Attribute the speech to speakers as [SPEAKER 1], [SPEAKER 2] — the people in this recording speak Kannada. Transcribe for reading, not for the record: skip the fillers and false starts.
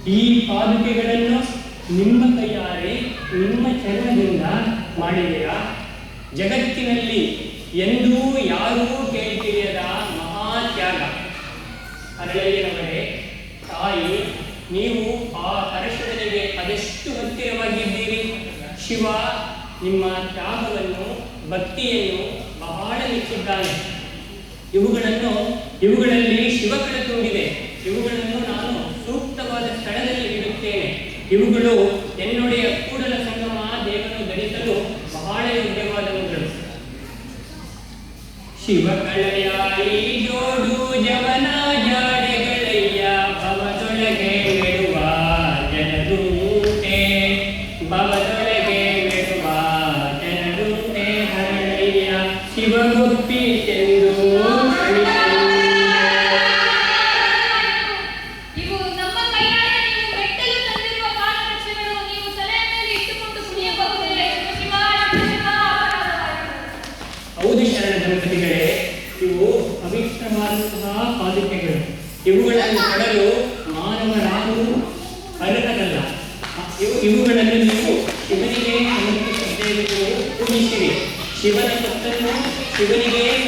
[SPEAKER 1] ಈ ಪಾದುಕೆಗಳನ್ನು ನಿಮ್ಮ ಕೈಯಾರೆ ನಿಮ್ಮ ಚರ್ಮದಿಂದ ಮಾಡಿದೆಯಾ? ಜಗತ್ತಿನಲ್ಲಿ ಎಂದೂ ಯಾರೂ ಕೇಳಿತಿರಿಯದ ಮಹಾತ್ಯಾಗ. ಹರಳಯ್ಯನವರೇ, ತಾಯಿ, ನೀವು ಆ ಪರಶುರನಿಗೆ ಅದೆಷ್ಟು ಹತ್ತಿರವಾಗಿದ್ದೀರಿ. ಶಿವ ನಿಮ್ಮ ತ್ಯಾಗವನ್ನು, ಭಕ್ತಿಯನ್ನು ಬಹಳ ಮೆಚ್ಚಿದ್ದಾನೆ. ಇವುಗಳಲ್ಲಿ ಶಿವಕಳ ತುಂಬಿದೆ. ಇವುಗಳನ್ನು ನಾನು ಸೂಕ್ತವಾದ ಸ್ಥಳದಲ್ಲಿ ಇಡುತ್ತೇನೆ. ಇವುಗಳು ಎನ್ನೊಡೆಯ ಕೂಡಲ ಸಂಗಮ ದೇವರನ್ನು ಧರಿಸಲು ಬಹಳ ಯೋಗ್ಯವಾದವುಗಳು. ಶಿವಕಳೆಯಾಯಿ ಜೋಡು ಜವನ ಜಾಡೆಗಳಯ್ಯ, ಭವದೊಳಗೆ ಮೆಡುವ ಜನದುಂಟೆ, ಭವದೊಳಗೆ ಮೆಡುವ ಜನದುಂಟೆ ಹರಳಯ್ಯ, ಶಿವಗುಪ್ಪಿ ಚೆಂದು ದಂಪತಿಗಳೇ, ಇವು ಪವಿತ್ರವಾದಂತಹ ಪಾದುಕೆಗಳು. ಇವುಗಳನ್ನು ಕೊಡಲು ಮಾನವರಾರು ಅರ್ಹರಲ್ಲ. ಇವುಗಳನ್ನು ನೀವು ಶಿವನಿಗೆ ಸಮರ್ಪಿಸಿದ್ದೇವೆ, ಪೂಜಿಸಿರಿ. ಶಿವನ ಸತ್ತನ್ನು ಶಿವನಿಗೆ